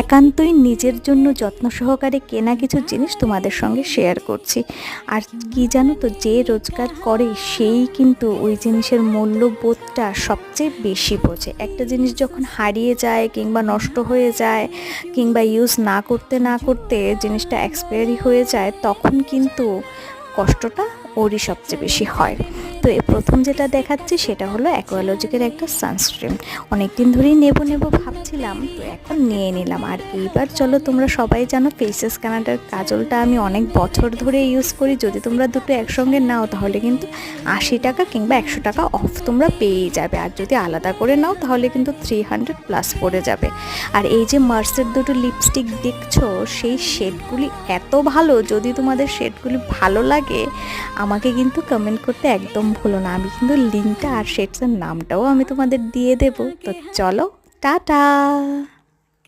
একান্তই নিজের জন্য যত্ন সহকারে কেনা কিছু জিনিস তোমাদের সঙ্গে শেয়ার করছি। আর কি জানো তো, যে রোজগার করে সেই কিন্তু ওই জিনিসের মূল্যবোধটা সবচেয়ে বেশি বোঝে। একটা জিনিস যখন হারিয়ে যায় কিংবা নষ্ট হয়ে যায় কিংবা ইউজ না করতে না করতে জিনিসটা এক্সপায়ারি হয়ে যায়, তখন কিন্তু কষ্টটা ওরই সবচেয়ে বেশি হয়। তো প্রথম যেটা দেখাচ্ছি সেটা হলো অ্যাকোয়ালজিকের একটা সানস্ক্রিন। অনেকদিন ধরেই নেব ভাবছিলাম, তো এখন নিয়ে নিলাম। আর এইবার চলো, তোমরা সবাই জানো ফেসেস কানাডার কাজলটা আমি অনেক বছর ধরে ইউজ করি। যদি তোমরা দুটো একসঙ্গে নাও তাহলে কিন্তু 80 টাকা কিংবা 100 টাকা অফ তোমরা পেয়েই যাবে। আর যদি আলাদা করে নাও তাহলে কিন্তু 300+ পড়ে যাবে। আর এই যে মার্সের দুটো লিপস্টিক দেখছো, সেই শেডগুলি এত ভালো। যদি তোমাদের শেডগুলি ভালো লাগে আমাকে কিন্তু কমেন্ট করতে একদম ভুলো না। আমি কিন্তু লিঙ্কটা আর শেডসের নামটাও আমি তোমাদের দিয়ে দেবো। তো চলো, টাটা।